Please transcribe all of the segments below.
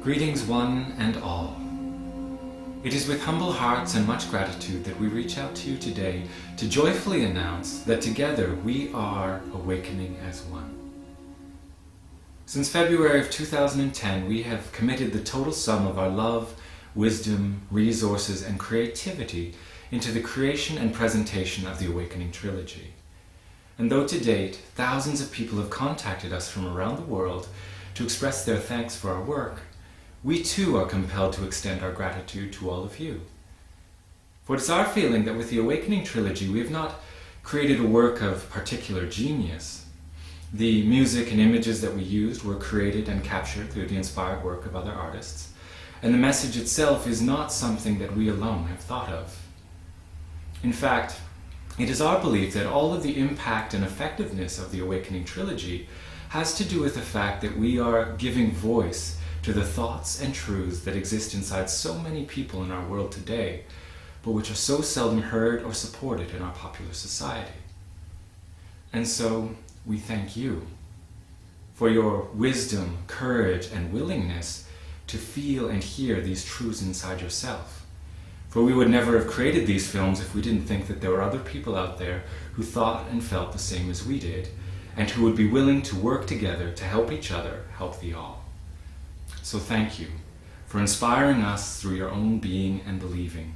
Greetings one and all. It is with humble hearts and much gratitude that we reach out to you today to joyfully announce that together we are awakening as one. Since February of 2010, we have committed the total sum of our love, wisdom, resources, and creativity into the creation and presentation of the Awakening Trilogy. And though to date, thousands of people have contacted us from around the world to express their thanks for our work, we too are compelled to extend our gratitude to all of you. For it is our feeling that with the Awakening Trilogy we have not created a work of particular genius. The music and images that we used were created and captured through the inspired work of other artists, and the message itself is not something that we alone have thought of. In fact, it is our belief that all of the impact and effectiveness of the Awakening Trilogy has to do with the fact that we are giving voice to the thoughts and truths that exist inside so many people in our world today, but which are so seldom heard or supported in our popular society. And so we thank you for your wisdom, courage, and willingness to feel and hear these truths inside yourself. For we would never have created these films if we didn't think that there were other people out there who thought and felt the same as we did, and who would be willing to work together to help each other help the all. So thank you for inspiring us through your own being and believing.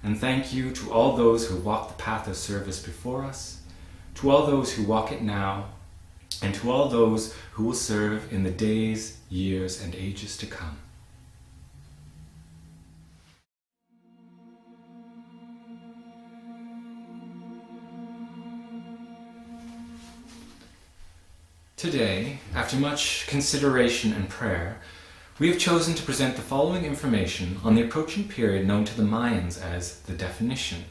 And thank you to all those who walked the path of service before us, to all those who walk it now, and to all those who will serve in the days, years, and ages to come. Today, after much consideration and prayer, we have chosen to present the following information on the approaching period known to the Mayans as the definition,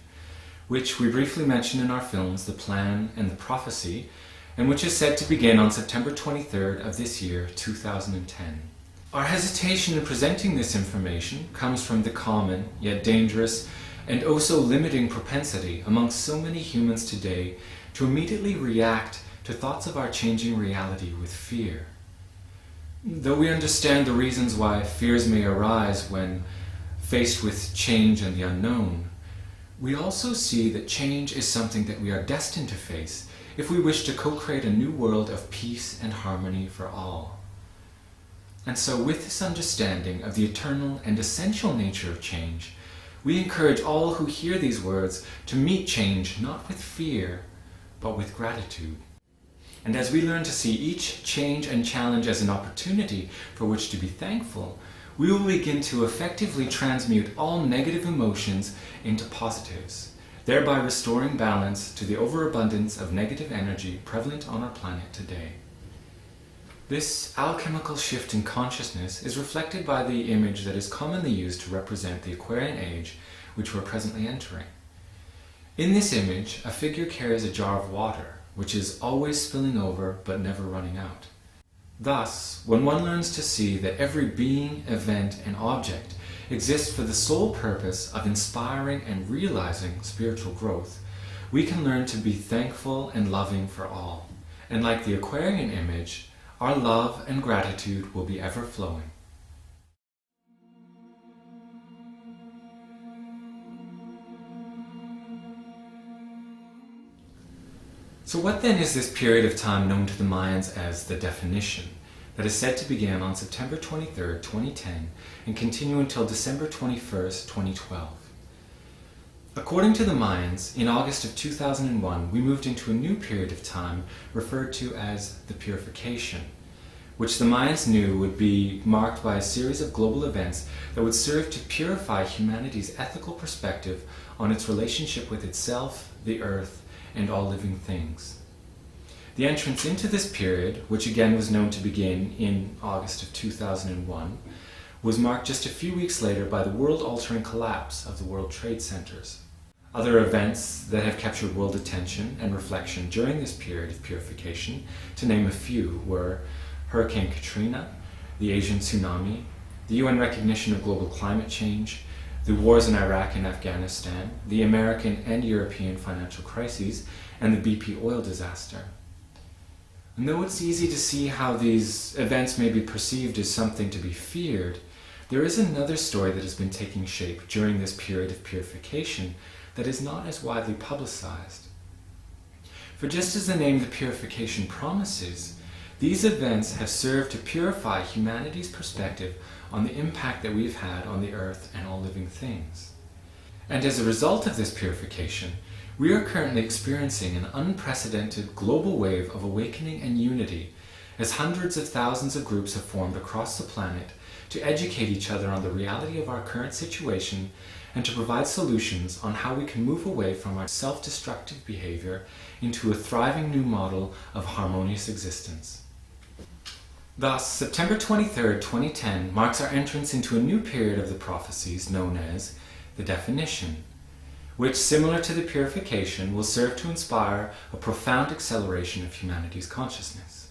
which we briefly mentioned in our films The Plan and the Prophecy, and which is said to begin on September 23rd of this year, 2010. Our hesitation in presenting this information comes from the common, yet dangerous, and oh so limiting propensity amongst so many humans today to immediately react to thoughts of our changing reality with fear. Though we understand the reasons why fears may arise when faced with change and the unknown, we also see that change is something that we are destined to face if we wish to co-create a new world of peace and harmony for all. And so with this understanding of the eternal and essential nature of change, we encourage all who hear these words to meet change not with fear, but with gratitude. And as we learn to see each change and challenge as an opportunity for which to be thankful, we will begin to effectively transmute all negative emotions into positives, thereby restoring balance to the overabundance of negative energy prevalent on our planet today. This alchemical shift in consciousness is reflected by the image that is commonly used to represent the Aquarian age, which we're presently entering. In this image, a figure carries a jar of water, which is always spilling over but never running out. Thus, when one learns to see that every being, event, and object exists for the sole purpose of inspiring and realizing spiritual growth, we can learn to be thankful and loving for all. And like the Aquarian image, our love and gratitude will be ever flowing. So what then is this period of time known to the Mayans as the definition, that is said to begin on September 23rd, 2010 and continue until December 21st, 2012? According to the Mayans, in August of 2001, we moved into a new period of time referred to as the purification, which the Mayans knew would be marked by a series of global events that would serve to purify humanity's ethical perspective on its relationship with itself, the earth, and all living things. The entrance into this period, which again was known to begin in August of 2001, was marked just a few weeks later by the world-altering collapse of the World Trade Centers. Other events that have captured world attention and reflection during this period of purification, to name a few, were Hurricane Katrina, the Asian tsunami, the UN recognition of global climate change, the wars in Iraq and Afghanistan, the American and European financial crises, and the BP oil disaster. And though it's easy to see how these events may be perceived as something to be feared, there is another story that has been taking shape during this period of purification that is not as widely publicized. For just as the name the purification promises, these events have served to purify humanity's perspective on the impact that we've had on the earth and all living things. And as a result of this purification, we are currently experiencing an unprecedented global wave of awakening and unity as hundreds of thousands of groups have formed across the planet to educate each other on the reality of our current situation and to provide solutions on how we can move away from our self-destructive behavior into a thriving new model of harmonious existence. Thus, September 23, 2010 marks our entrance into a new period of the prophecies known as the definition, which, similar to the purification, will serve to inspire a profound acceleration of humanity's consciousness.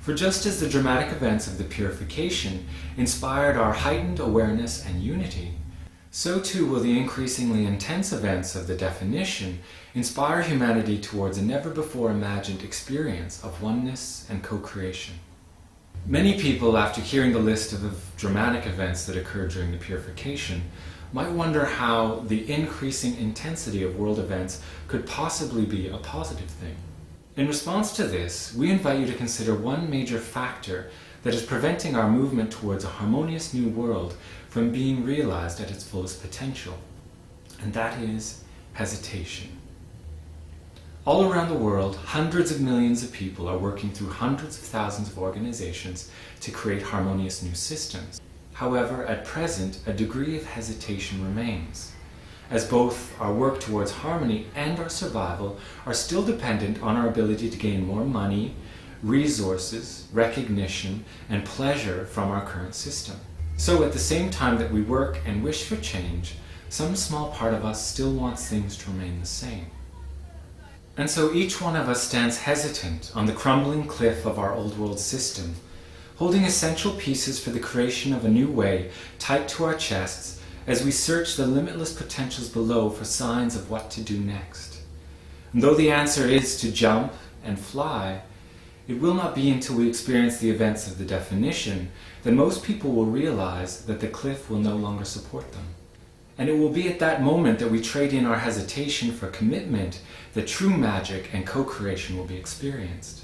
For just as the dramatic events of the purification inspired our heightened awareness and unity, so too will the increasingly intense events of the definition inspire humanity towards a never-before-imagined experience of oneness and co-creation. Many people, after hearing the list of dramatic events that occurred during the purification, might wonder how the increasing intensity of world events could possibly be a positive thing. In response to this, we invite you to consider one major factor that is preventing our movement towards a harmonious new world from being realized at its fullest potential, and that is hesitation. All around the world, hundreds of millions of people are working through hundreds of thousands of organizations to create harmonious new systems. However, at present, a degree of hesitation remains, as both our work towards harmony and our survival are still dependent on our ability to gain more money, resources, recognition, and pleasure from our current system. So at the same time that we work and wish for change, some small part of us still wants things to remain the same. And so each one of us stands hesitant on the crumbling cliff of our old world system, holding essential pieces for the creation of a new way tight to our chests as we search the limitless potentials below for signs of what to do next. And though the answer is to jump and fly, it will not be until we experience the events of the definition that most people will realize that the cliff will no longer support them. And it will be at that moment that we trade in our hesitation for commitment that true magic and co-creation will be experienced.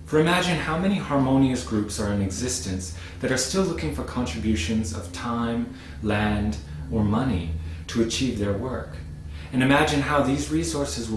For imagine how many harmonious groups are in existence that are still looking for contributions of time, land, or money to achieve their work. And imagine how these resources will